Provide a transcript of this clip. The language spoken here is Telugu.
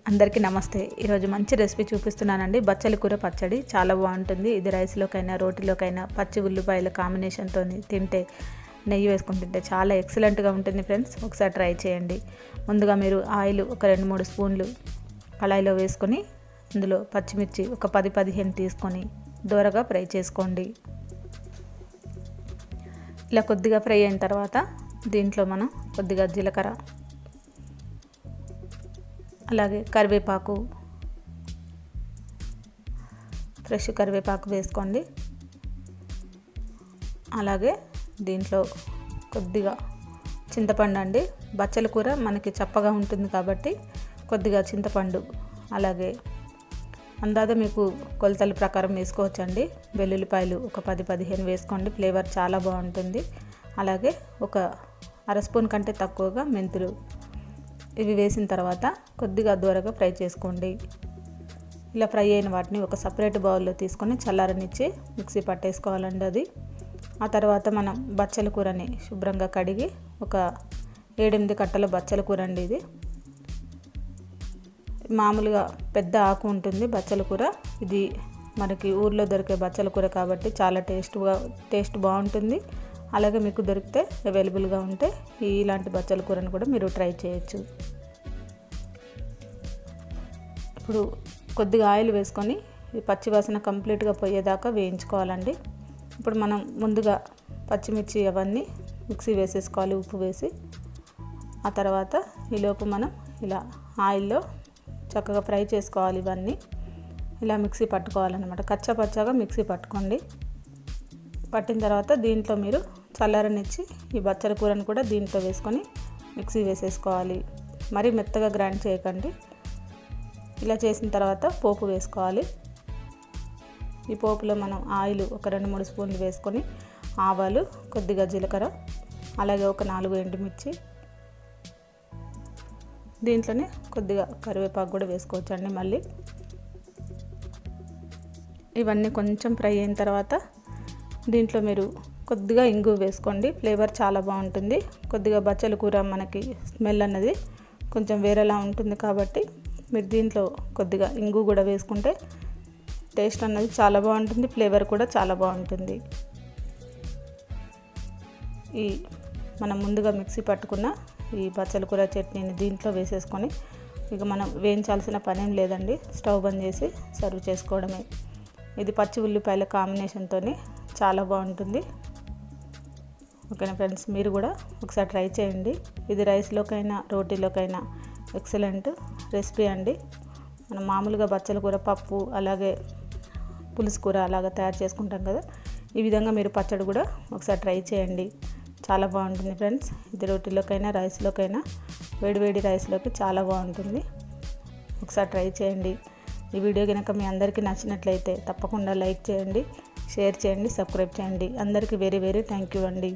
అందరికీ నమస్తే. ఈరోజు మంచి రెసిపీ చూపిస్తున్నానండి. బచ్చలి కూర పచ్చడి చాలా బాగుంటుంది. ఇది రైస్లోకైనా రోటీలోకైనా పచ్చి ఉల్లిపాయల కాంబినేషన్తో తింటే నెయ్యి వేసుకుని తింటే చాలా ఎక్సలెంట్గా ఉంటుంది ఫ్రెండ్స్. ఒకసారి ట్రై చేయండి. ముందుగా మీరు ఆయిల్ ఒక 2-3 స్పూన్లు కళాయిలో వేసుకొని అందులో పచ్చిమిర్చి ఒక 10-15 తీసుకొని దోరగా ఫ్రై చేసుకోండి. ఇలా కొద్దిగా ఫ్రై అయిన తర్వాత దీంట్లో మనం కొద్దిగా జీలకర్ర, అలాగే కరివేపాకు, ఫ్రెష్ కరివేపాకు వేసుకోండి. అలాగే దీంట్లో కొద్దిగా చింతపండు అండి. బచ్చల కూర మనకి చప్పగా ఉంటుంది కాబట్టి కొద్దిగా చింతపండు, అలాగే అందాజ మీకు కొలతల ప్రకారం వేసుకోవచ్చండి. వెల్లుల్లిపాయలు ఒక 10-15 వేసుకోండి, ఫ్లేవర్ చాలా బాగుంటుంది. అలాగే ఒక అర స్పూన్ కంటే తక్కువగా మెంతులు. ఇవి వేసిన తర్వాత కొద్దిగా దూరగా ఫ్రై చేసుకోండి. ఇలా ఫ్రై అయిన వాటిని ఒక సపరేట్ బౌల్లో తీసుకొని చల్లారనిచ్చి మిక్సీ పట్టేసుకోవాలండి అది. ఆ తర్వాత మనం బచ్చల కూరని శుభ్రంగా కడిగి ఒక 7-8 కట్టల బచ్చల కూర అండి ఇది. మామూలుగా పెద్ద ఆకు ఉంటుంది బచ్చల కూర. ఇది మనకి ఊర్లో దొరికే బచ్చల కూర కాబట్టి చాలా టేస్ట్ బాగుంటుంది. అలాగే మీకు దొరికితే అవైలబుల్గా ఉంటే ఇలాంటి బచ్చల కూరని కూడా మీరు ట్రై చేయొచ్చు. ఇప్పుడు కొద్దిగా ఆయిల్ వేసుకొని ఈ పచ్చి వాసన కంప్లీట్గా పోయేదాకా వేయించుకోవాలండి. ఇప్పుడు మనం ముందుగా పచ్చిమిర్చి అవన్నీ మిక్సీ వేసేసుకోవాలి ఉప్పు వేసి. ఆ తర్వాత ఈలోపు మనం ఇలా ఆయిల్లో చక్కగా ఫ్రై చేసుకోవాలి. ఇవన్నీ ఇలా మిక్సీ పట్టుకోవాలన్నమాట. కచ్చా పచ్చాగా మిక్సీ పట్టుకోండి. పట్టిన తర్వాత దీంట్లో మీరు చల్లారనిచ్చి ఈ బచ్చల కూరను కూడా దీంట్లో వేసుకొని మిక్సీ వేసేసుకోవాలి. మరీ మెత్తగా గ్రైండ్ చేయకండి. ఇలా చేసిన తర్వాత పోపు వేసుకోవాలి. ఈ పోపులో మనం ఆయిల్ ఒక 2-3 స్పూన్లు వేసుకొని ఆవాలు, కొద్దిగా జీలకర్ర, అలాగే ఒక 4 ఎండుమిర్చి, దీంట్లోనే కొద్దిగా కరివేపాకు కూడా వేసుకోవచ్చండి. మళ్ళీ ఇవన్నీ కొంచెం ఫ్రై అయిన తర్వాత దీంట్లో మీరు కొద్దిగా ఇంగు వేసుకోండి. ఫ్లేవర్ చాలా బాగుంటుంది. కొద్దిగా బచ్చల కూర మనకి స్మెల్ అన్నది కొంచెం వేరేలా ఉంటుంది కాబట్టి మీరు దీంట్లో కొద్దిగా ఇంగు కూడా వేసుకుంటే టేస్ట్ అన్నది చాలా బాగుంటుంది. ఫ్లేవర్ కూడా చాలా బాగుంటుంది. ఈ మనం ముందుగా మిక్సీ పట్టుకున్న ఈ బచ్చల కూర చట్నీని దీంట్లో వేసేసుకొని ఇక మనం వేయించాల్సిన పనేం లేదండి. స్టవ్ బంద్ చేసి సర్వ్ చేసుకోవడమే. ఇది పచ్చి ఉల్లిపాయల కాంబినేషన్తో చాలా బాగుంటుంది. ఓకేనా ఫ్రెండ్స్, మీరు కూడా ఒకసారి ట్రై చేయండి. ఇది రైస్లోకైనా రోటీలోకైనా ఎక్సలెంట్ రెసిపీ అండి. మనం మామూలుగా బచ్చల కూర పప్పు, అలాగే పులుసు కూర అలాగా తయారు చేసుకుంటాం కదా, ఈ విధంగా మీరు పచ్చడి కూడా ఒకసారి ట్రై చేయండి. చాలా బాగుంటుంది ఫ్రెండ్స్. ఇది రోటీలోకైనా రైస్లోకైనా వేడివేడి రైస్లోకి చాలా బాగుంటుంది. ఒకసారి ట్రై చేయండి. ఈ వీడియో కనుక మీ అందరికీ నచ్చినట్లయితే తప్పకుండా లైక్ చేయండి, షేర్ చేయండి, సబ్స్క్రైబ్ చేయండి. అందరికీ వెరీ థ్యాంక్ యూ అండి.